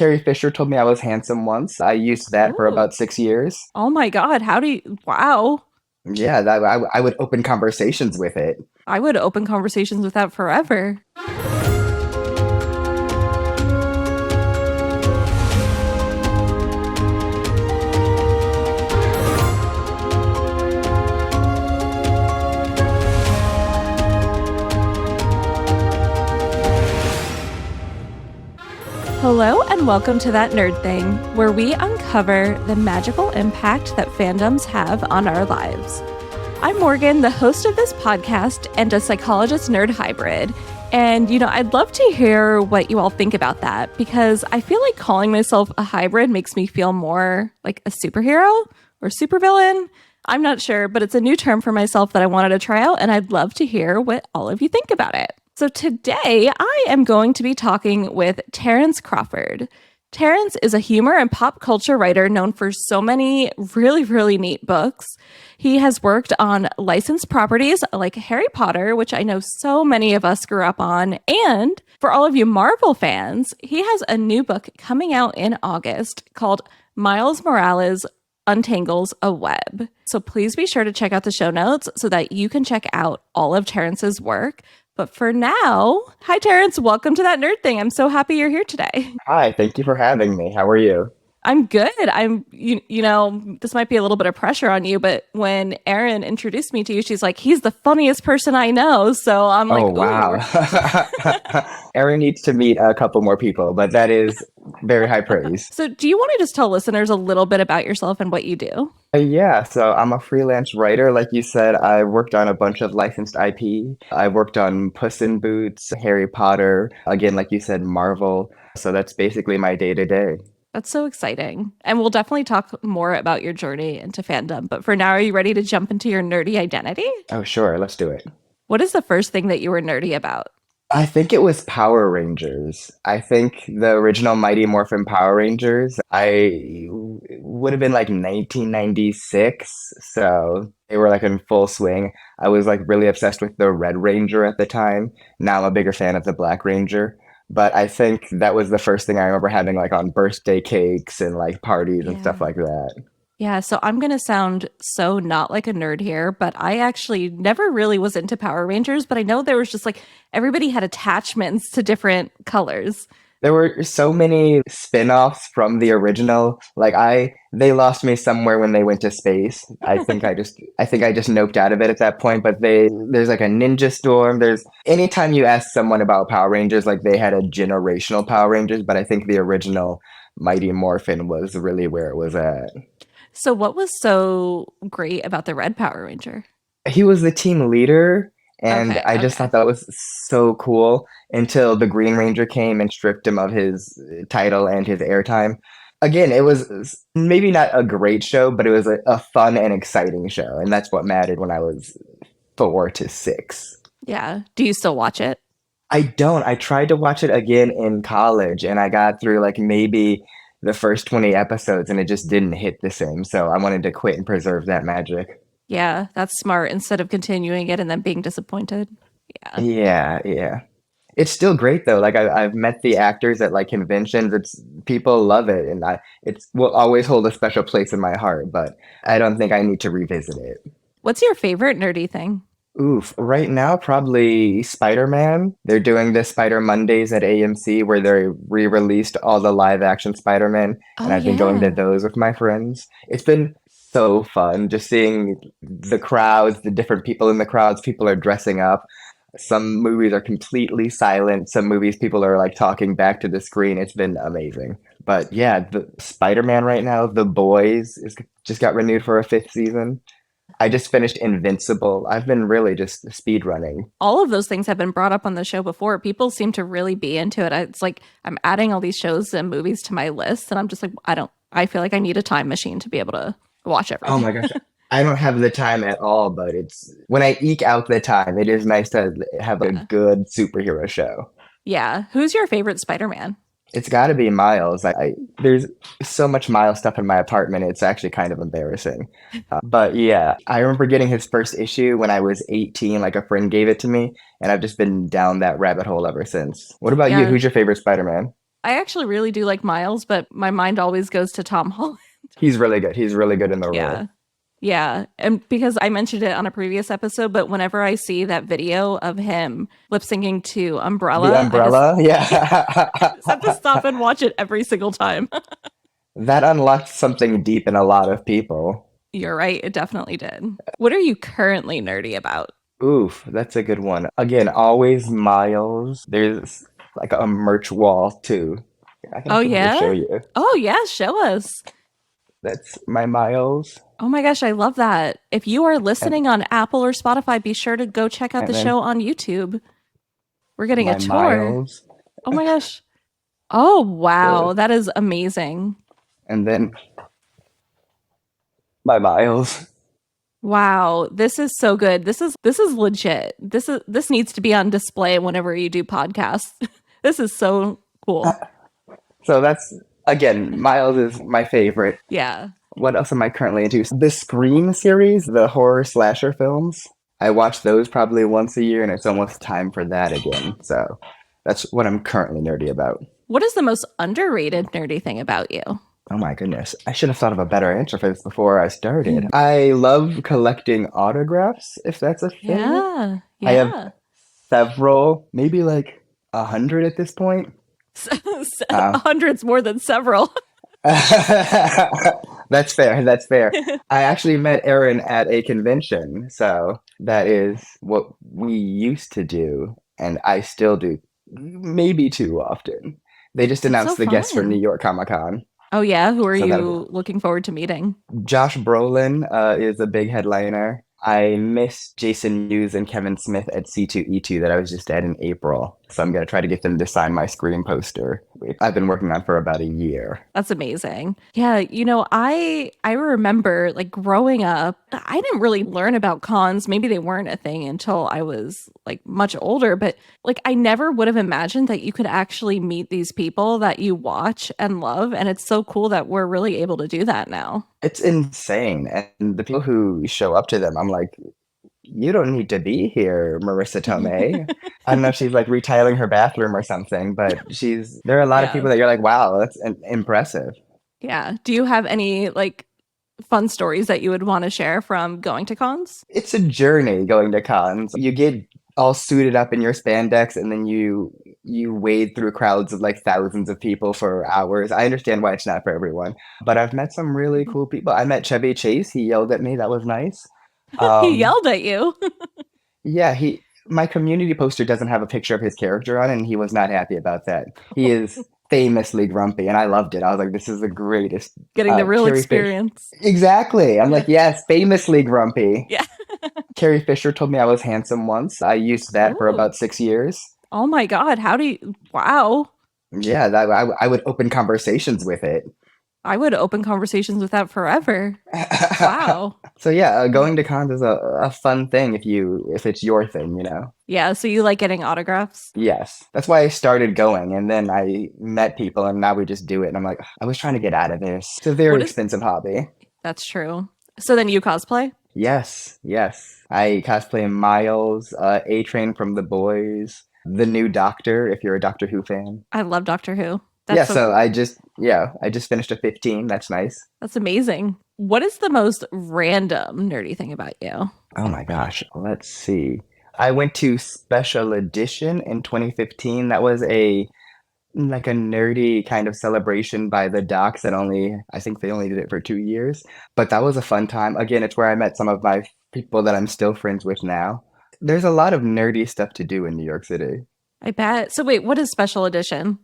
Carrie Fisher told me I was handsome once. I used that for Oh, about 6 years. oh my God. How do you, wow. Yeah, I would open conversations with it. I would open conversations with that forever. Hello and welcome to That Nerd Thing, where we uncover the magical impact that fandoms have on our lives. I'm Morgan, the host of this podcast and a psychologist nerd hybrid. And, I'd love to hear what you all think about that because I feel like calling myself a hybrid makes me feel more like a superhero or supervillain. I'm not sure, but it's a new term for myself that I wanted to try out, and I'd love to hear what all of you think about it. So today I am going to be talking with Terrence Crawford. Terrance is a humor and pop culture writer known for so many really, really neat books. He has worked on licensed properties like Harry Potter, which I know so many of us grew up on. And for all of you Marvel fans, he has a new book coming out in August called Miles Morales Untangles a Web. So please be sure to check out the show notes so that you can check out all of Terrance's work. But for now, hi Terrance, welcome to That Nerd Thing. I'm so happy you're here today. Hi, thank you for having me. How are you? I'm good. This might be a little bit of pressure on you, but when Erin introduced me to you, she's like, he's the funniest person I know. So I'm Oh, like, wow. ooh. Erin needs to meet a couple more people, but that is very high praise. So do you want to just tell listeners a little bit about yourself and what you do? Yeah, so I'm a freelance writer. Like you said, I worked on a bunch of licensed IP. I worked on Puss in Boots, Harry Potter, again, like you said, Marvel. So that's basically my day to day. That's so exciting. And we'll definitely talk more about your journey into fandom. But for now, are you ready to jump into your nerdy identity? Oh, sure, let's do it. What is the first thing that you were nerdy about? I think it was Power Rangers. I think the original Mighty Morphin Power Rangers, I would have been like 1996, so they were like in full swing. I was like really obsessed with the Red Ranger at the time. Now I'm a bigger fan of the Black Ranger. But I think that was the first thing I remember having like on birthday cakes and like parties and stuff Yeah. like that. Yeah, so I'm going to sound so not like a nerd here, but I actually never really was into Power Rangers, but I know there was just like everybody had attachments to different colors. There were so many spin-offs from the original. They lost me somewhere when they went to space. I think I just noped out of it at that point, but there's like a ninja storm. There's anytime you ask someone about Power Rangers, like they had a generational Power Rangers, but I think the original Mighty Morphin was really where it was at. So what was so great about the Red Power Ranger? He was the team leader, and Okay, I just okay. thought that was so cool until the Green Ranger came and stripped him of his title and his airtime. Again, it was maybe not a great show, but it was a fun and exciting show, and that's what mattered when I was 4 to 6. Yeah. Do you still watch it? I don't. I tried to watch it again in college, and I got through like maybe the first 20 episodes, and it just didn't hit the same. So I wanted to quit and preserve that magic. Yeah, that's smart instead of continuing it and then being disappointed. Yeah. Yeah, yeah. It's still great though. I've met the actors at like conventions. It's people love it, and I it's will always hold a special place in my heart. But I don't think I need to revisit it. What's your favorite nerdy thing? Oof, right now probably Spider-Man. They're doing the Spider Mondays at AMC where they re-released all the live action Spider-Man, and Oh, I've been going to yeah. those with my friends. It's been so fun just seeing the crowds, the different people in the crowds. People are dressing up. Some movies are completely silent. Some movies people are like talking back to the screen. It's been amazing. But yeah, the Spider-Man right now, The Boys is just got renewed for a fifth season. I just finished Invincible. I've been really just speed running. All of those things have been brought up on the show before. People seem to really be into it. It's like I'm adding all these shows and movies to my list, and I'm just like, I feel like I need a time machine to be able to watch Oh everything. my gosh. I don't have the time at all, but it's when I eke out the time, it is nice to have a Yeah. good superhero show. Yeah. Who's your favorite Spider Man? It's got to be Miles. There's so much Miles stuff in my apartment. It's actually kind of embarrassing. But yeah, I remember getting his first issue when I was 18. Like a friend gave it to me, and I've just been down that rabbit hole ever since. What about you? Yeah. Who's your favorite Spider-Man? I actually really do like Miles, but my mind always goes to Tom Holland. He's really good. He's really good in the Yeah. role. Yeah. And because I mentioned it on a previous episode, but whenever I see that video of him lip syncing to The Umbrella, umbrella, I just have to stop yeah. and watch it every single time. That unlocked something deep in a lot of people. You're right. It definitely did. What are you currently nerdy about? Oof, that's a good one. Again, always Miles. There's like a merch wall too. I can Oh, actually show yeah? you. Oh, yeah. Show us. That's my Miles. Oh my gosh, I love that. If you are And listening on Apple or Spotify, be sure to go check out the and then show on YouTube. We're getting a my tour. Miles. Oh my gosh. Oh, So, wow. That is amazing. and then my Miles. Wow, this is so good. This is legit. This needs to be on display whenever you do podcasts. This is so cool. So that's again, Miles is my favorite. Yeah. What else am I currently into? The Scream series, the horror slasher films. I watch those probably once a year, and it's almost time for that again. So that's what I'm currently nerdy about. What is the most underrated nerdy thing about you? Oh my goodness. I should have thought of a better answer for this before I started. I love collecting autographs, if that's a thing. Yeah. I have Yeah. several, maybe like 100 at this point. A Uh, hundred's more than several. that's fair. That's fair. I actually met Erin at a convention, so that is what we used to do, and I still do, maybe too often. They just That's so announced the guests for New fun. York Comic Con, Oh yeah, who are so that'll be you looking forward to meeting? Josh Brolin is a big headliner. I missed Jason Mewes and Kevin Smith at C2E2 that I was just at in April. So I'm going to try to get them to sign my Scream poster, which I've been working on for about a year. That's amazing. Yeah, I remember like growing up, I didn't really learn about cons. Maybe they weren't a thing until I was like much older, but like I never would have imagined that you could actually meet these people that you watch and love, and it's so cool that we're really able to do that now. It's insane. And the people who show up to them, I'm like, you don't need to be here, Marissa Tomei. I don't know if she's like retiling her bathroom or something, but there are a lot of Yeah. people that you're like, wow, that's impressive. Yeah. Do you have any like fun stories that you would want to share from going to cons? It's a journey going to cons. You get all suited up in your spandex and then you wade through crowds of like thousands of people for hours. I understand why it's not for everyone, but I've met some really cool people. I met Chevy Chase. He yelled at me. That was nice. He Um, yelled at you. yeah, my community poster doesn't have a picture of his character on it, and he was not happy about that. He is famously grumpy, and I loved it. I was like, this is the greatest. Getting the real Carrie Fisher. experience. Exactly. I'm like, yes, famously grumpy. Yeah. Carrie Fisher told me I was handsome once. I used that for Ooh. about 6 years. Oh my God. Wow. Yeah, I would open conversations with it. I would open conversations with that forever. Wow. So yeah, going to cons is a fun thing if it's your thing, you know. Yeah. So you like getting autographs? Yes, that's why I started going, and then I met people, and now we just do it. And I'm like, I was trying to get out of this. It's a very What is expensive hobby. That's true. So then you cosplay? Yes, yes. I cosplay Miles, A Train from The Boys, the new Doctor. If you're a Doctor Who fan. I love Doctor Who. Yeah, That's so so I just finished a 15. That's nice. that's amazing. What is the most random nerdy thing about you? Oh my gosh, let's see. I went to Special Edition in 2015. That was a like a nerdy kind of celebration by the docs I think they only did it for 2 years. But that was a fun time. Again, it's where I met some of my people that I'm still friends with now. There's a lot of nerdy stuff to do in New York City. I bet. So wait, what is special edition?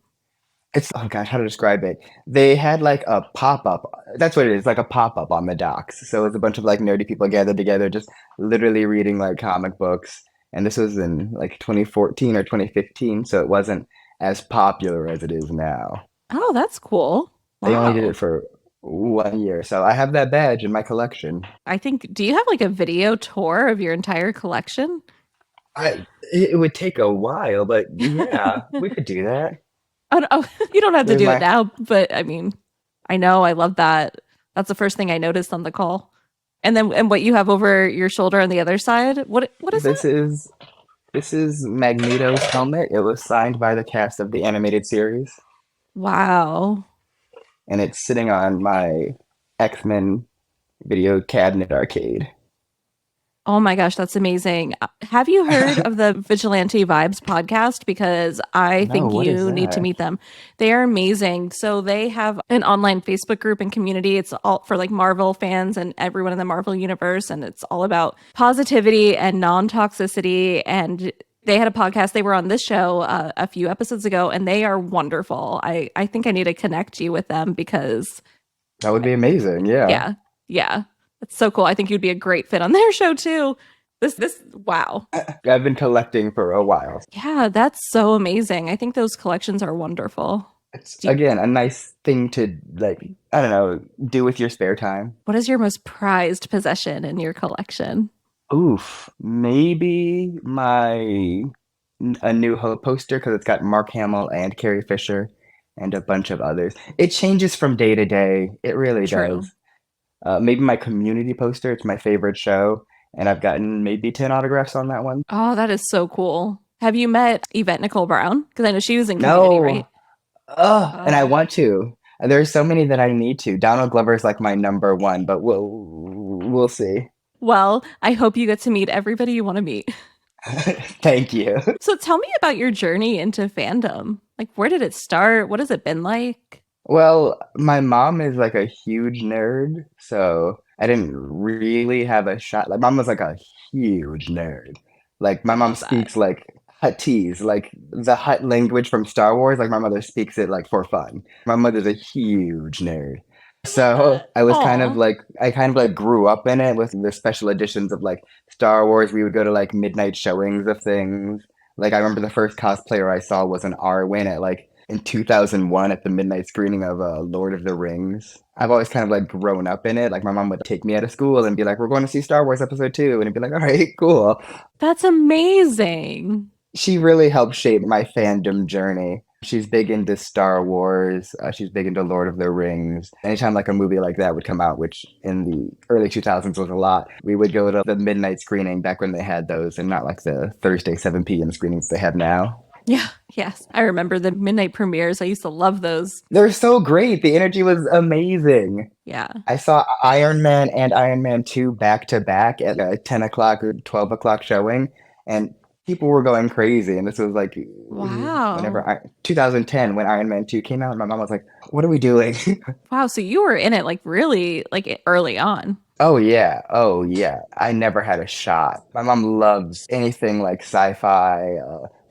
It's, oh gosh, how to describe it? They had like a pop-up. That's what it is, like a pop-up on the docks. So it's a bunch of like nerdy people gathered together, just literally reading like comic books. And this was in like 2014 or 2015, so it wasn't as popular as it is now. Oh, that's cool. They only did Wow. it for 1 year, so I have that badge in my collection. I think, do you have like a video tour of your entire collection? It would take a while, but yeah, we could do that. Oh, no, you don't have to There's do it my now, but I mean, I know, I love that. That's the first thing I noticed on the call. And what you have over your shoulder on the other side, what is this that? is this is Magneto's helmet. It was signed by the cast of the animated series. Wow. and it's sitting on my X-Men video cabinet arcade. Oh my gosh, that's amazing. Have you heard of the Vigilante Vibes podcast? Because I No, think what is you need to that? meet them. They are amazing. So they have an online Facebook group and community. It's all for like Marvel fans and everyone in the Marvel universe. And it's all about positivity and non toxicity. And they had a podcast. They were on this show a few episodes ago, and they are wonderful. I think I need to connect you with them because, That would be amazing. Yeah. yeah, yeah, that's so cool. I think you'd be a great fit on their show too. Wow. I've been collecting for a while. Yeah, that's so amazing. I think those collections are wonderful. It's Do you, again a nice thing to like, I don't know, do with your spare time. what is your most prized possession in your collection? Oof, maybe my A New Hope poster because it's got Mark Hamill and Carrie Fisher and a bunch of others. It changes from day to day. It really True. does. Maybe my Community poster. It's my favorite show, and I've gotten maybe 10 autographs on that one. Oh, that is so cool. Have you met Yvette Nicole Brown? Because I know she was in Community, right? No, and I Oh, want to. There's so many that I need to. Donald Glover's like my number one, but we'll see. well, I hope you get to meet everybody you want to meet. Thank you. So tell me about your journey into fandom. Like, where did it start? What has it been like? Well, my mom is like a huge nerd, so I didn't really have a shot. Like, mom was like a huge nerd. Like, my I mom love that. speaks like Huttese, like the Hut language from Star Wars. Like, my mother speaks it like for fun. My mother's a huge nerd. I love So that. I was Aw. I kind of like grew up in it with the special editions of like Star Wars. We would go to like midnight showings of things. Like, I remember the first cosplayer I saw was an Arwen at like in 2001 at the midnight screening of Lord of the Rings. I've always kind of like grown up in it. Like, my mom would take me out of school and be like, "We're going to see Star Wars Episode 2," and I'd be like, "All right, cool." That's amazing. She really helped shape my fandom journey. She's big into Star Wars. She's big into Lord of the Rings. Anytime like a movie like that would come out, which in the early 2000s was a lot, we would go to the midnight screening back when they had those and not like the Thursday 7 p.m. screenings they have now. Yeah, yes. I remember the midnight premieres. I used to love those. They're so great. The energy was amazing. Yeah. I saw Iron Man and Iron Man 2 back to back at a 10 o'clock or 12 o'clock showing, and people were going crazy. And this was like Wow. 2010 when Iron Man 2 came out, and my mom was like, "What are we doing?" Wow. So you were in it like really like early on. Oh, yeah. Oh, yeah. I never had a shot. My mom loves anything like sci-fi.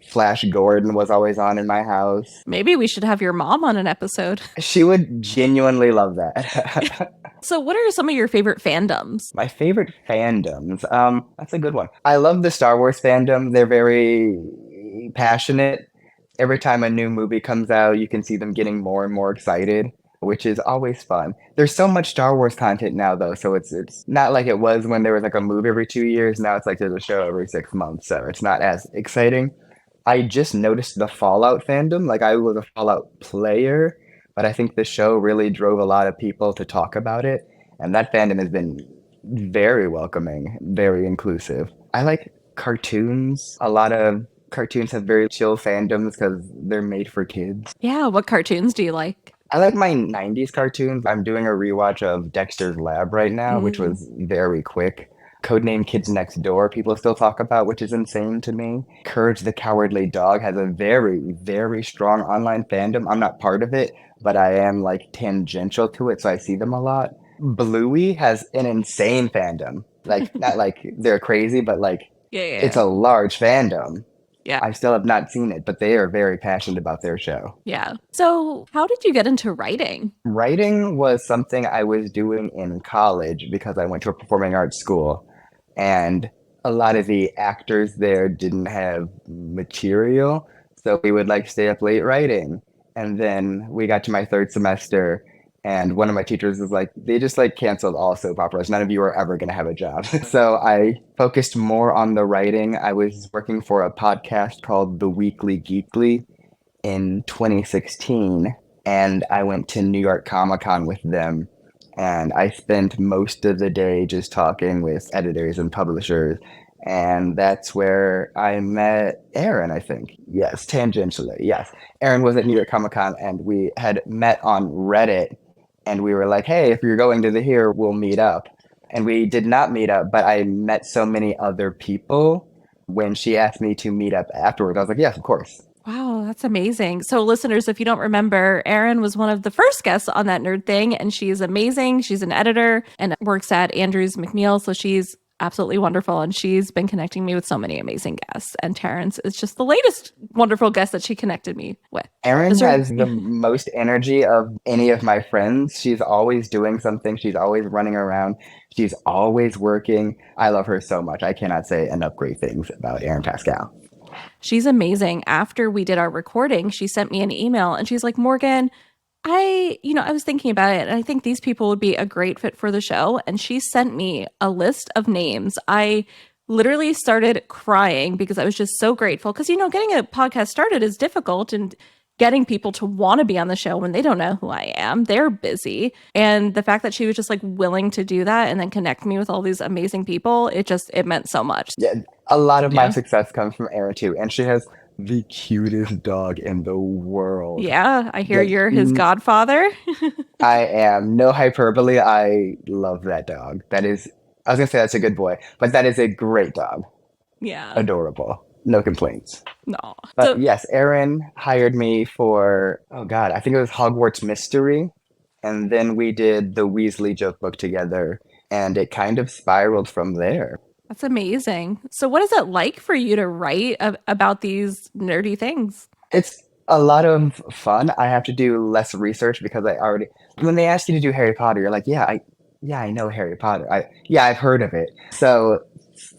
Flash Gordon was always on in my house. Maybe we should have your mom on an episode. She would genuinely love that. So what are some of your favorite fandoms? My favorite fandoms. That's a good one. I love the Star Wars fandom. They're very passionate. Every time a new movie comes out, you can see them getting more and more excited, which is always fun. There's so much Star Wars content now, though, so it's not like it was when there was like a movie every 2 years. Now it's like there's a show every 6 months, so it's not as exciting. I just noticed the Fallout fandom. Like, I was a Fallout player, but I think the show really drove a lot of people to talk about it, and that fandom has been very welcoming, very inclusive. I like cartoons. A lot of cartoons have very chill fandoms because they're made for kids. Yeah, what cartoons do you like? I like my 90s cartoons. I'm doing a rewatch of Dexter's Lab right now, which Mm, was very quick. Codename Kids Next Door, people still talk about, which is insane to me. Courage the Cowardly Dog has a very, very strong online fandom. I'm not part of it, but I am like tangential to it, so I see them a lot. Bluey has an insane fandom. Like, not like they're crazy, but like yeah, yeah, it's yeah. a large fandom. Yeah. I still have not seen it, but they are very passionate about their show. Yeah. So, how did you get into writing? Writing was something I was doing in college because I went to a performing arts school, and a lot of the actors there didn't have material, so we would like stay up late writing. And then we got to my third semester, and one of my teachers was like, they just like canceled all soap operas. None of you are ever going to have a job. So I focused more on the writing. I was working for a podcast called The Weekly Geekly in 2016, and I went to New York Comic Con with them. And I spent most of the day just talking with editors and publishers And that's where I met Aaron, I think. Yes, tangentially. Yes. Aaron was at New York Comic Con and we had met on Reddit and we were like, hey, if you're going to the here, we'll meet up. And we did not meet up, but I met so many other people when she asked me to meet up afterwards. I was like, yes, of course. Wow, that's amazing. So, listeners, if you don't remember, Erin was one of the first guests on that nerd thing, and she's amazing. She's an editor and works at Andrews McMeel. So, she's absolutely wonderful. And she's been connecting me with so many amazing guests. And Terrence is just the latest wonderful guest that she connected me with. Erin Is there, has the most energy of any of my friends. She's always doing something. She's always running around. She's always working. I love her so much. I cannot say enough great things about Erin Pascal. she's amazing. After we did our recording, she sent me an email and she's like, Morgan, I was thinking about it and I think these people would be a great fit for the show. And she sent me a list of names. I literally started crying because I was just so grateful. Because, getting a podcast started is difficult and getting people to want to be on the show when they don't know who I am. They're busy. And the fact that she was just like willing to do that and then connect me with all these amazing people, it meant so much. Yeah, a lot of my Yeah. success comes from Erin too, and she has the cutest dog in the world. Yeah. I hear Like, you're his godfather. I am no hyperbole. I love that dog. I was gonna say that's a good boy, but that is a great dog. Yeah. Adorable. No complaints. No. But So yes, Erin hired me for, oh God, I think it was Hogwarts Mystery. And then we did the Weasley joke book together, and it kind of spiraled from there. that's amazing. So, what is it like for you to write about these nerdy things? It's a lot of fun. I have to do less research because when they ask you to do Harry Potter, you're like, yeah, I know Harry Potter. I've heard of it. So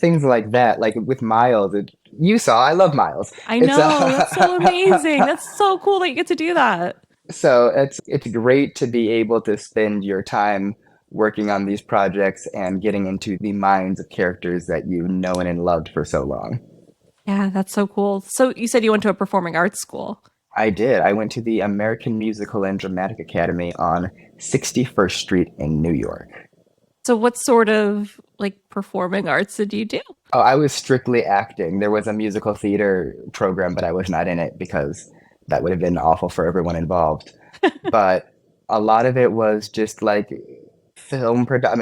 things like that, like with Miles, you saw, I love Miles. I It's know. That's so amazing. That's so cool that you get to do that. so it's great to be able to spend your time working on these projects and getting into the minds of characters that you've known and loved for so long. Yeah, that's so cool. So, you said you went to a performing arts school. I did. I went to the American Musical and Dramatic Academy on 61st Street in New York. So, what sort of like performing arts did you do? Oh, I was strictly acting. There was a musical theater program, but I was not in it because that would have been awful for everyone involved. But a lot of it was just like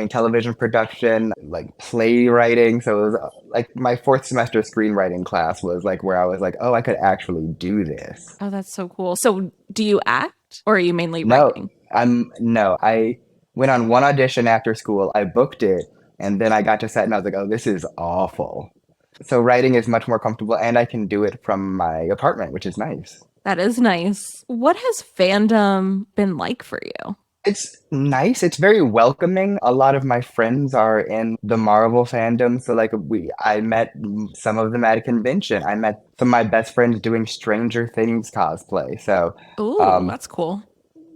television production, like playwriting. So it was like my fourth semester screenwriting class was like where I was like, oh, I could actually do this. Oh, that's so cool. So, do you act or are you mainly No, writing? no. I went on one audition after school. I booked it, and then I got to set, and I was like, "Oh, this is awful." So writing is much more comfortable, and I can do it from my apartment, which is nice. That is nice. What has fandom been like for you? It's nice. It's very welcoming. A lot of my friends are in the Marvel fandom, so I met some of them at a convention. I met some of my best friends doing Stranger Things cosplay. So Oh, um, that's cool.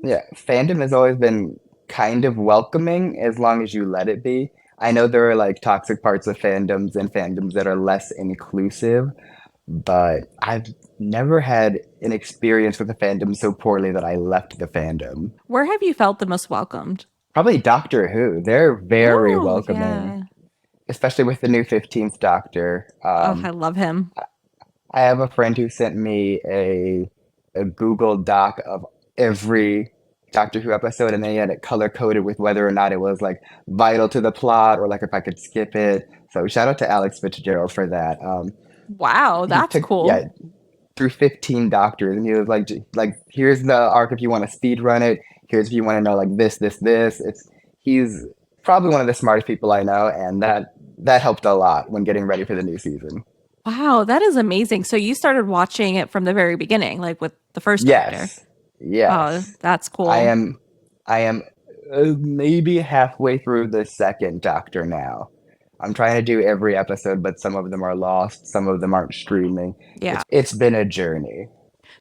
yeah, fandom has always been kind of welcoming as long as you let it be. I know there are like toxic parts of fandoms and fandoms that are less inclusive, but I've never had an experience with a fandom so poorly that I left the fandom. Where have you felt the most welcomed? Probably Doctor Who. They're very Oh, welcoming, yeah. especially with the new 15th Doctor. Oh, I love him. I have a friend who sent me a Google Doc of every Doctor Who episode, and they had it color coded with whether or not it was like vital to the plot or like if I could skip it. So shout out to Alex Fitzgerald for that. Wow, He that's took cool. through 15 Doctors, and he was like here's the arc if you want to speed run it. Here's if you want to know like this. He's probably one of the smartest people I know, and that helped a lot when getting ready for the new season. Wow, that is amazing. So you started watching it from the very beginning, like with the first Doctor. Yes, Oh, yes. that's I cool. am I am maybe halfway through the second Doctor now. I'm trying to do every episode, but some of them are lost, some of them aren't streaming. Yeah. It's been a journey.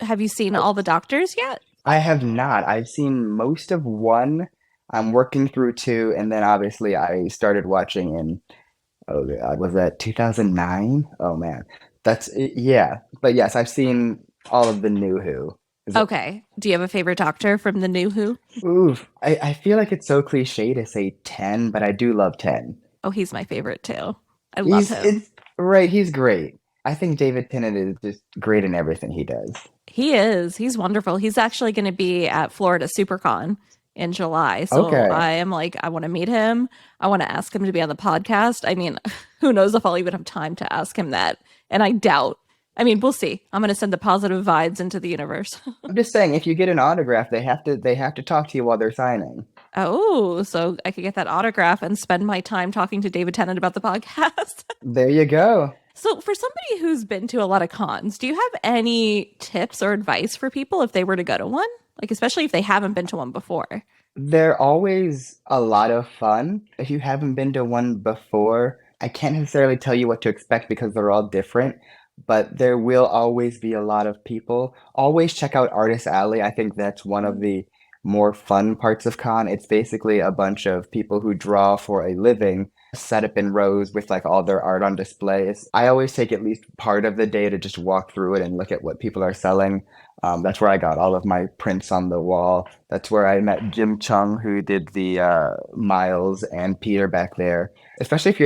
Have you seen all the Doctors yet? I have not. I've seen most of one. I'm working through two, and then obviously I started watching in, oh God, was that 2009? Oh man. Yeah. But yes, I've seen all of the new Who. Is it, Okay. Do you have a favorite Doctor from the new Who? oof. I feel like it's so cliche to say 10, but I do love 10. Oh, he's my favorite too. I love He's him. Right, he's great. I think David Tennant is just great in everything he does. He is. He's wonderful. He's actually going to be at Florida SuperCon in July. So Okay. I am like, I want to meet him. I want to ask him to be on the podcast. I mean, who knows if I'll even have time to ask him that. And I doubt. I mean, we'll see. I'm going to send the positive vibes into the universe. I'm just saying, if you get an autograph, they have to talk to you while they're signing. Oh, so I could get that autograph and spend my time talking to David Tennant about the podcast. There you go. So, for somebody who's been to a lot of cons, do you have any tips or advice for people if they were to go to one? Like, especially if they haven't been to one before. They're always a lot of fun. If you haven't been to one before, I can't necessarily tell you what to expect because they're all different, but there will always be a lot of people. Always check out Artist Alley. I think that's one of the more fun parts of con. It's basically a bunch of people who draw for a living set up in rows with like all their art on displays. I always take at least part of the day to just walk through it and look at what people are selling. That's where I got all of my prints on the wall. That's where I met Jim Chung, who did the Miles and Peter back there. Especially if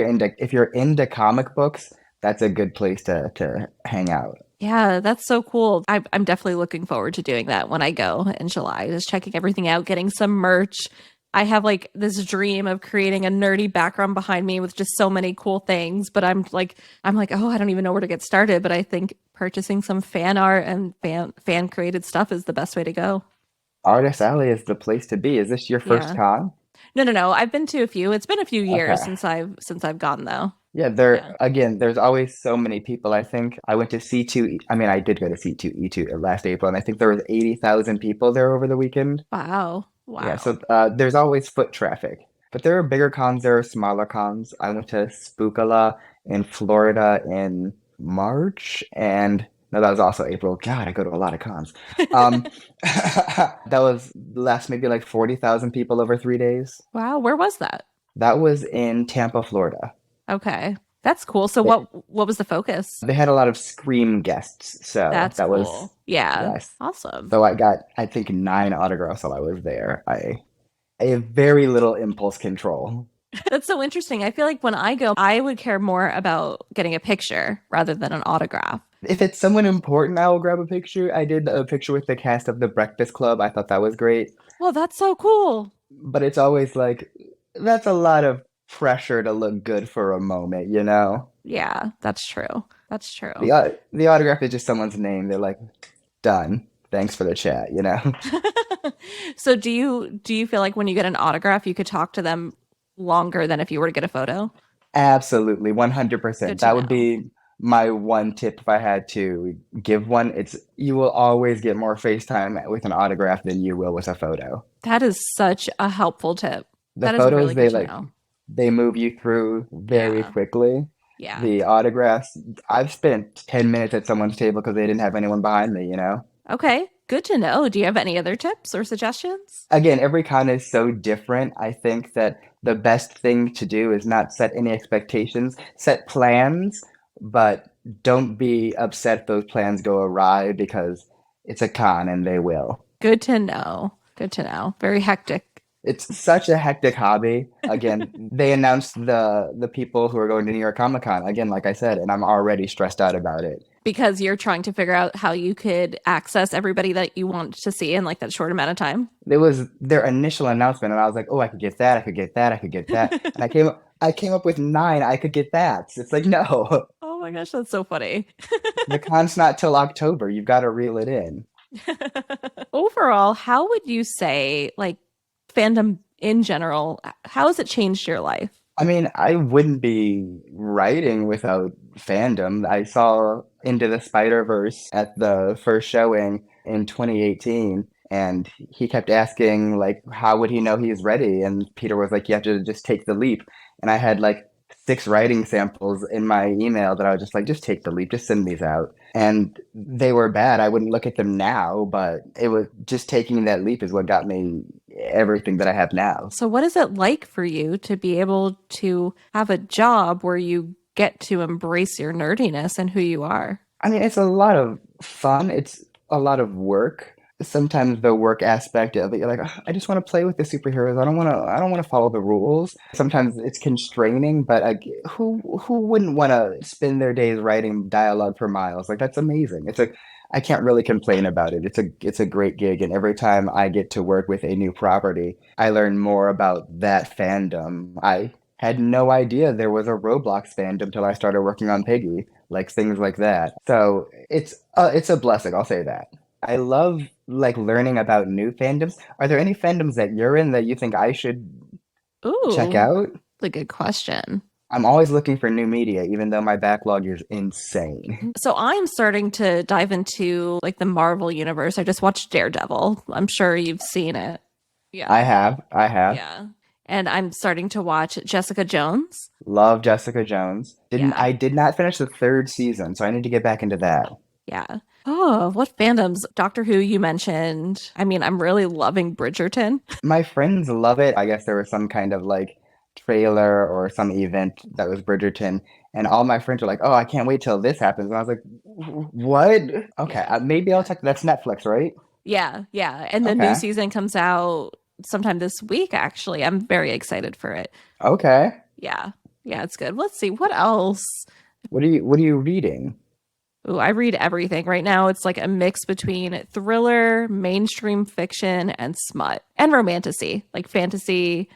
you're into comic books, that's a good place to hang out. Yeah, that's so cool. I'm definitely looking forward to doing that when I go in July, just checking everything out, getting some merch. I have like this dream of creating a nerdy background behind me with just so many cool things, but I'm like, oh, I don't even know where to get started. But I think purchasing some fan art and fan created stuff is the best way to go. Artist Alley is the place to be. Is this your first Yeah. con? No, no, no. I've been to a few. It's been a few years Okay. since I've gone though. Yeah, Yeah. there's always so many people. I think I went to C2, I mean, I did go to C2E2 last April, and I think there was 80,000 people there over the weekend. Wow. Yeah, Wow. so there's always foot traffic. But there are bigger cons, there are smaller cons. I went to Spookala in Florida in March, and no, that was also April. God, I go to a lot of cons. Um, that was last maybe like 40,000 people over 3 days. Wow. Where was that? That was in Tampa, Florida. Okay. That's cool. So what was the focus? They had a lot of Scream guests, so That's that was cool. Yeah. yes. Awesome. So I got I think 9 autographs while I was there. I have very little impulse control. That's so interesting. I feel like when I go, I would care more about getting a picture rather than an autograph. If it's someone important, I will grab a picture. I did a picture with the cast of The Breakfast Club. I thought that was great, Well, that's so cool. but it's always like that's a lot of pressure to look good for a moment, you know? Yeah, that's true. That's true. The autograph is just someone's name. They're like, done. Thanks for the chat, you know? So do you feel like when you get an autograph, you could talk to them longer than if you were to get a photo? Absolutely, Good 100%. to That would know. be my one tip if I had to give one. It's you will always get more FaceTime with an autograph than you will with a photo. That is such a helpful tip. The That is photos really good they to like know. they move you through very Yeah. quickly. Yeah. The autographs, I've spent 10 minutes at someone's table because they didn't have anyone behind me, you know? Okay. Good to know. Do you have any other tips or suggestions? Again, every con is so different. I think that the best thing to do is not set any expectations, set plans, but don't be upset if those plans go awry because it's a con and they will. Good to know. Good to know. Very hectic. It's such a hectic hobby. Again, they announced the people who are going to New York Comic Con, again, like I said, and I'm already stressed out about it. Because you're trying to figure out how you could access everybody that you want to see in like that short amount of time. It was their initial announcement, and I was like, "Oh, I could get that, I could get that, I could get that," and I came up with 9. I could get that. It's like, no, Oh my gosh, that's so funny. the con's not till October. You've got to reel it in. Overall, how would you say like fandom in general, how has it changed your life? I mean, I wouldn't be writing without fandom. I saw Into the Spider-Verse at the first showing in 2018, and he kept asking, like, how would he know he's ready? And Peter was like, you have to just take the leap. And I had like 6 writing samples in my email that I was just like, just take the leap, just send these out. And they were bad. I wouldn't look at them now, but it was just taking that leap is what got me everything that I have now. So what is it like for you to be able to have a job where you get to embrace your nerdiness and who you are? I mean, it's a lot of fun. It's a lot of work, sometimes the work aspect of it, you're like, "Ugh, I just want to play with the superheroes. I don't want to follow the rules. Sometimes it's constraining, but who wouldn't want to spend their days writing dialogue for miles? Like that's amazing. I can't really complain about it. It's a great gig, and every time I get to work with a new property, I learn more about that fandom. I had no idea there was a Roblox fandom till I started working on Piggy, like things like that. So it's a blessing, I'll say that. I love like learning about new fandoms. Are there any fandoms that you're in that you think I should check Ooh, out? that's a good question. I'm always looking for new media, even though my backlog is insane. So I'm starting to dive into like the Marvel universe. I just watched Daredevil. I'm sure you've seen it. Yeah. I have. Yeah. And I'm starting to watch Jessica Jones. Love Jessica Jones. Yeah. I did not finish the third season, so I need to get back into that. Yeah. Oh, what fandoms? Doctor Who you mentioned. I mean, I'm really loving Bridgerton. My friends love it. I guess there was some kind of like trailer or some event that was Bridgerton, and all my friends were like, "Oh, I can't wait till this happens." And I was like, "What? Okay, Yeah. maybe I'll Yeah. check. That's Netflix, right? Yeah. Yeah. And the new Okay, season comes out sometime this week, actually. I'm very excited for it. okay. Yeah. Yeah, it's good. Let's see. What else? What are you reading? Ooh, I read everything. Right now, it's like a mix between thriller, mainstream fiction, and smut and romantasy, like fantasy,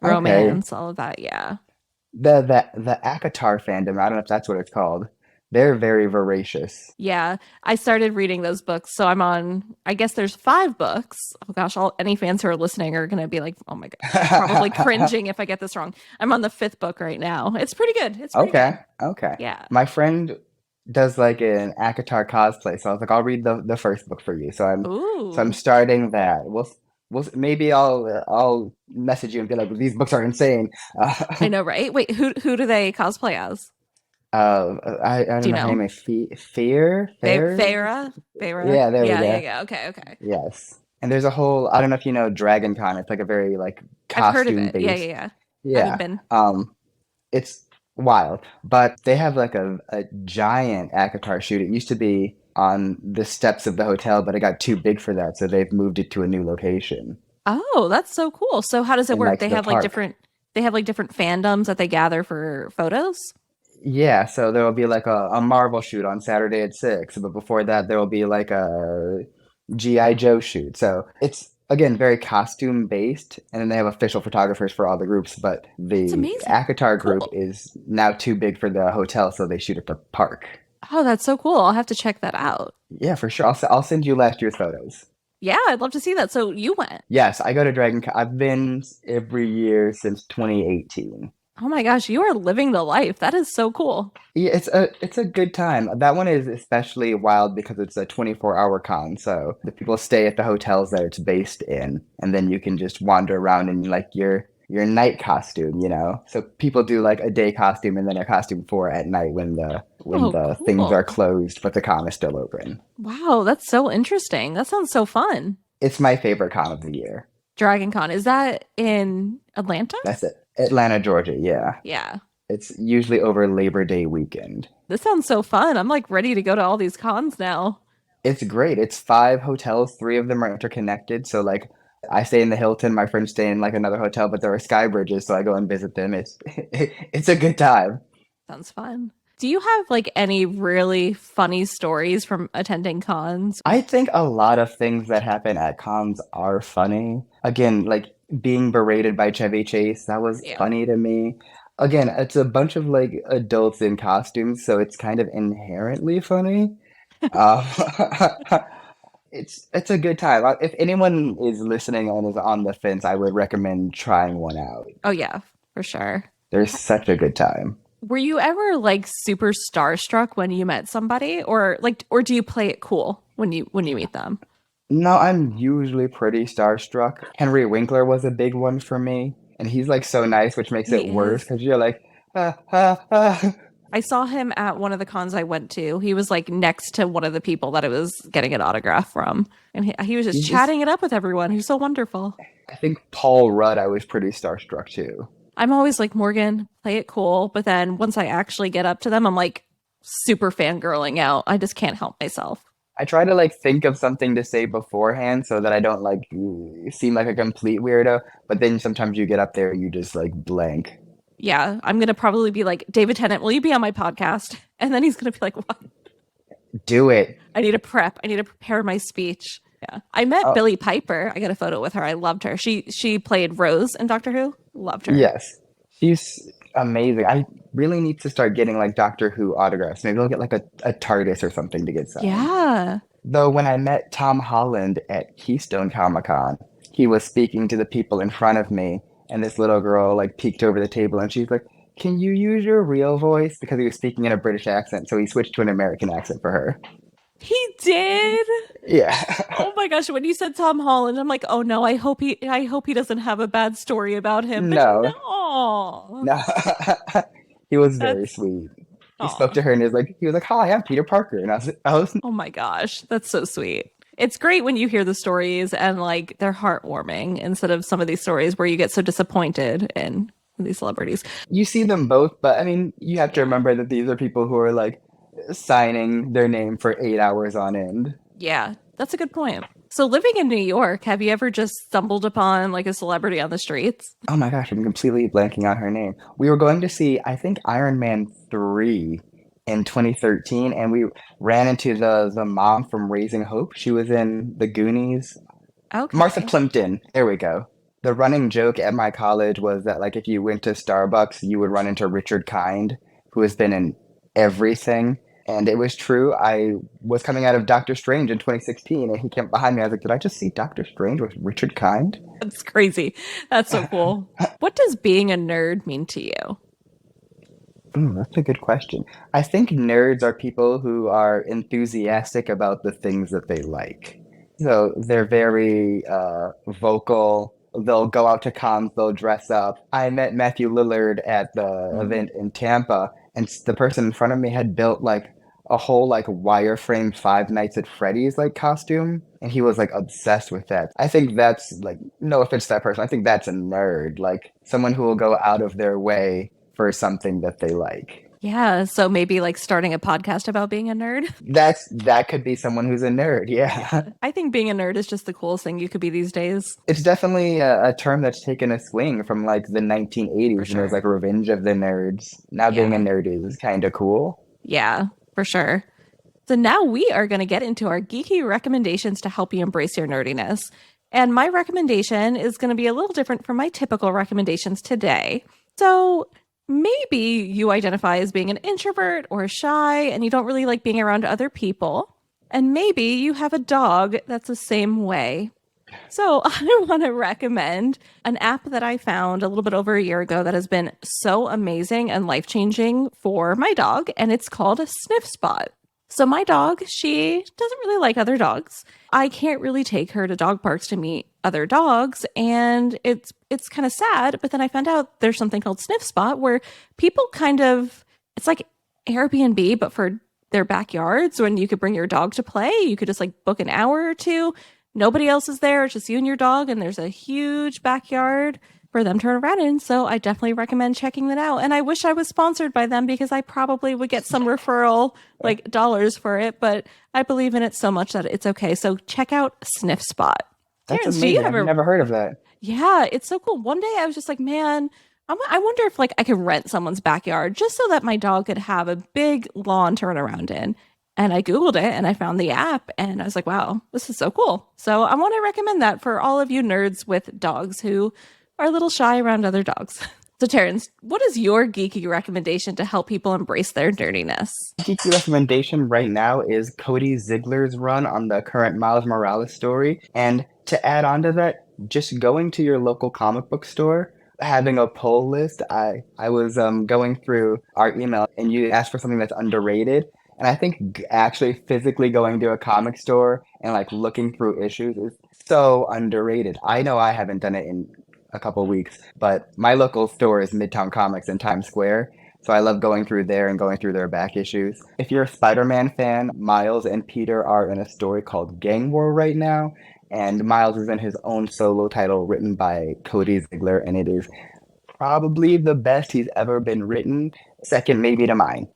Okay, romance, all of that. Yeah. the ACOTAR fandom. I don't know if that's what it's called. They're very voracious. Yeah. I started reading those books. So I'm on, I guess there's 5 books. Oh gosh, any fans who are listening are going to be like, oh my gosh, probably cringing if I get this wrong. I'm on the 5th book right now. It's pretty good. It's pretty Okay, good. okay. Yeah. My friend does like an ACOTAR cosplay, so I was like, I'll read the first book for you. So I'm Ooh. starting that. Maybe I'll message you and be like, these books are insane. I know, right? Wait, who do they cosplay as? I Do don't you know her name know? is Fair. Farah? Farah? Yeah, there we Yeah, yeah, go. yeah. Okay, okay. Yes. And there's a whole, I don't know if you know Dragon Con. It's like a very like I've heard of costume it. Yeah, yeah, based. yeah. I haven't Yeah. been. It's wild. But they have like a giant ACOTAR shoot. It used to be on the steps of the hotel, but it got too big for that, so they've moved it to a new location Oh, that's so cool. So how does it in work? like the park. They have like different fandoms that they gather for photos? Yeah, so there will be like a Marvel shoot on Saturday at 6, but before that there will be like a G.I. Joe shoot. So it's again very costume based, and then they have official photographers for all the groups, but That's the amazing. ACOTAR group Cool. is now too big for the hotel, so they shoot at the park. Oh, that's so cool. I'll have to check that out. Yeah, for sure. I'll send you last year's photos. Yeah, I'd love to see that. So you went. Yes, I go to Dragon Con. I've been every year since 2018. Oh my gosh, you are living the life. That is so cool. Yeah, it's a good time. That one is especially wild because it's a 24-hour con. So the people stay at the hotels that it's based in, and then you can just wander around in like your night costume, you know. So people do like a day costume and then a costume for at night when Oh, the things are cool. closed, but the con is still open. Wow, that's so interesting. That sounds so fun. It's my favorite con of the year. Dragon Con, is that in Atlanta? That's it. Atlanta, Georgia. Yeah. Yeah. It's usually over Labor Day weekend. This sounds so fun. I'm like ready to go to all these cons now. It's great. It's 5 hotels. 3 of them are interconnected. So like I stay in the Hilton, my friends stay in like another hotel, but there are sky bridges, so I go and visit them. It's a good time. Sounds fun. Do you have like any really funny stories from attending cons? I think a lot of things that happen at cons are funny. Again, like being berated by Chevy Chase, that was Yeah. funny to me. Again, it's a bunch of like adults in costumes, so it's kind of inherently funny. Uh, it's a good time. If anyone is listening and is on the fence, I would recommend trying one out. Oh yeah, for sure. There's such a good time. Were you ever like super starstruck when you met somebody or do you play it cool when you meet them? No, I'm usually pretty starstruck. Henry Winkler was a big one for me, and he's like so nice, which makes He it worse is. because you're like, ah, ah, ah. I saw him at one of the cons I went to. He was like next to one of the people that I was getting an autograph from. And he was just He's just. chatting it up with everyone. He's so wonderful. I think Paul Rudd, I was pretty starstruck too. I'm always like, Morgan, play it cool. But then once I actually get up to them, I'm like super fangirling out. I just can't help myself. I try to like think of something to say beforehand so that I don't like seem like a complete weirdo. But then sometimes you get up there, you just like blank. Yeah, I'm gonna probably be like, David Tennant, will you be on my podcast? And then he's gonna be like, what? Do it. I need to prep. I need to prepare my speech. Yeah. I met Oh, Billie Piper. I got a photo with her. I loved her. She played Rose in Doctor Who. Loved her. yes. She's amazing. I really need to start getting like Doctor Who autographs. Maybe I'll get like a TARDIS or something to get signed. Yeah. Though when I met Tom Holland at Keystone Comic Con, he was speaking to the people in front of me, and this little girl like peeked over the table and she's like, "Can you use your real voice?" Because he was speaking in a British accent, so he switched to an American accent for her. He did. Yeah. Oh my gosh, when you said Tom Holland, I'm like, oh no, I hope he doesn't have a bad story about him. But No, no. no. He was very That's sweet. He spoke oh. to her and he was like, "Hi, I'm Peter Parker," and I was Oh my gosh. That's so sweet. It's great when you hear the stories and like they're heartwarming instead of some of these stories where you get so disappointed in these celebrities. you see them both, but I mean, you have to Yeah. remember that these are people who are like signing their name for 8 hours on end. Yeah, that's a good point. So living in New York, have you ever just stumbled upon like a celebrity on the streets? Oh my gosh, I'm completely blanking on her name. We were going to see, I think, Iron Man 3 in 2013, and we ran into the mom from Raising Hope. She was in The Goonies. Martha Okay. Plimpton. There we go. The running joke at my college was that like if you went to Starbucks, you would run into Richard Kind, who has been in everything. And it was true. I was coming out of Doctor Strange in 2016, and he came behind me. I was like, "Did I just see Doctor Strange with Richard Kind?" That's crazy. That's so cool. What does being a nerd mean to you? That's a good question. I think nerds are people who are enthusiastic about the things that they like. So they're very vocal. They'll go out to cons, they'll dress up. I met Matthew Lillard at the Mm. event in Tampa, and the person in front of me had built like a whole like wireframe Five Nights at Freddy's like costume, and he was like obsessed with that. I think that's like no offense to that person. I think that's a nerd, like someone who will go out of their way for something that they like. Yeah, so maybe like starting a podcast about being a nerd. That could be someone who's a nerd. Yeah. Yeah. I think being a nerd is just the coolest thing you could be these days. It's definitely a term that's taken a swing from like the For 1980s when it was sure. like Revenge of the Nerds. Now being a Yeah. nerd is kind of cool. Yeah, for sure. So now we are going to get into our geeky recommendations to help you embrace your nerdiness. And my recommendation is going to be a little different from my typical recommendations today. So maybe you identify as being an introvert or shy and you don't really like being around other people. And maybe you have a dog that's the same way. So I want to recommend an app that I found a little bit over a year ago that has been so amazing and life changing for my dog, and it's called a Sniff Spot. So my dog, she doesn't really like other dogs. I can't really take her to dog parks to meet other dogs, and it's kind of sad. But then I found out there's something called Sniff Spot where people kind of it's like Airbnb, but for their backyards. When you could bring your dog to play, you could just like book an hour or two. Nobody else is there, it's just you and your dog, and there's a huge backyard for them to run around in. So I definitely recommend checking that out. And I wish I was sponsored by them because I probably would get some referral like dollars for it, but I believe in it so much that it's okay. So check out Sniff Spot. That's Terrence, do you amazing. I've ever? never heard of that. Yeah, it's so cool. One day I was just like, man, I wonder if like I could rent someone's backyard just so that my dog could have a big lawn to run around in. And I Googled it and I found the app and I was like, wow, this is so cool. So I want to recommend that for all of you nerds with dogs who are a little shy around other dogs. So, Terrence, what is your geeky recommendation to help people embrace their nerdiness? Geeky recommendation right now is Cody Ziegler's run on the current Miles Morales story. And to add on to that, just going to your local comic book store, having a poll list. I was going through our email and you asked for something that's underrated. And I think actually physically going to a comic store and like looking through issues is so underrated. I know I haven't done it in a couple weeks, but my local store is Midtown Comics in Times Square. So I love going through there and going through their back issues. If you're a Spider-Man fan, Miles and Peter are in a story called Gang War right now. And Miles is in his own solo title written by Cody Ziegler, and it is probably the best he's ever been written, second maybe to mine.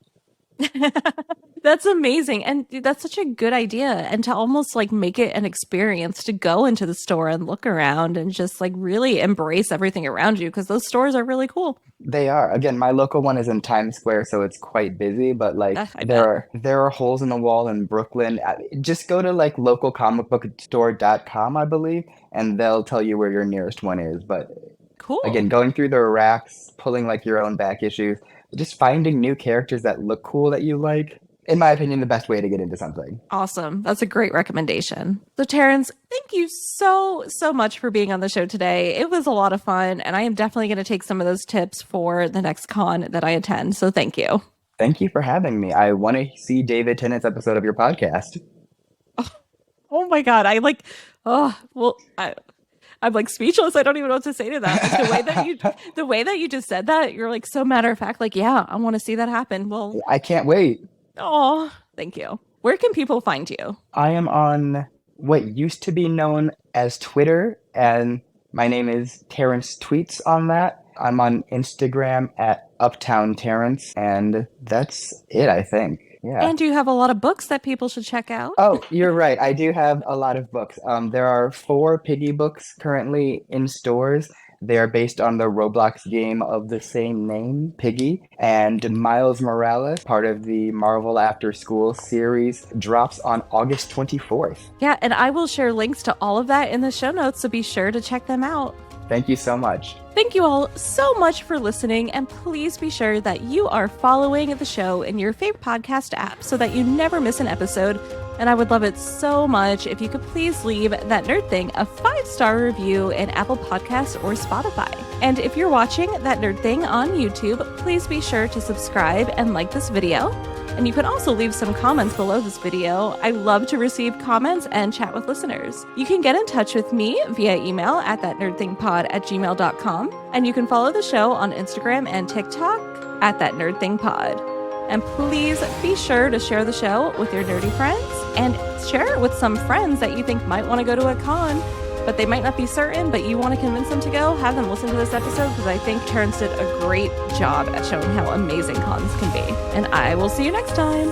That's amazing. And that's such a good idea. And to almost like make it an experience to go into the store and look around and just like really embrace everything around you because those stores are really cool. They are. Again, my local one is in Times Square, so it's quite busy, but like I bet. there are holes in the wall in Brooklyn. Just go to like localcomicbookstore.com, I believe, and they'll tell you where your nearest one is. But Cool. again, going through the racks, pulling like your own back issues, just finding new characters that look cool that you like, in my opinion, the best way to get into something. Awesome. That's a great recommendation. So, Terrence, thank you so much for being on the show today. It was a lot of fun, and I am definitely going to take some of those tips for the next con that I attend. So, thank you. Thank you for having me. I want to see David Tennant's episode of your podcast. Oh my God. I'm like speechless. I don't even know what to say to that. Like the way that you just said that, you're like so matter of fact, like, yeah, I want to see that happen. Well, I can't wait. oh, thank you. Where can people find you? I am on what used to be known as Twitter, and my name is Terrence Tweets on that. I'm on Instagram at Uptown Terrence, and that's it, I think. Yeah. And you have a lot of books that people should check out. Oh, you're right. I do have a lot of books. There are 4 Piggy books currently in stores. They are based on the Roblox game of the same name, Piggy. And Miles Morales, part of the Marvel After School series, drops on August 24th. Yeah, and I will share links to all of that in the show notes, so be sure to check them out. Thank you so much. Thank you all so much for listening, and please be sure that you are following the show in your favorite podcast app so that you never miss an episode. And I would love it so much if you could please leave That Nerd Thing a 5-star review in Apple Podcasts or Spotify. And if you're watching That Nerd Thing on YouTube, please be sure to subscribe and like this video. And you can also leave some comments below this video. I love to receive comments and chat with listeners. You can get in touch with me via email at thatnerdthingpod@gmail.com. And you can follow the show on Instagram and TikTok at thatnerdthingpod. And please be sure to share the show with your nerdy friends and share it with some friends that you think might want to go to a con, but they might not be certain, but you want to convince them to go. Have them listen to this episode because I think Terrence did a great job at showing how amazing cons can be. And I will see you next time.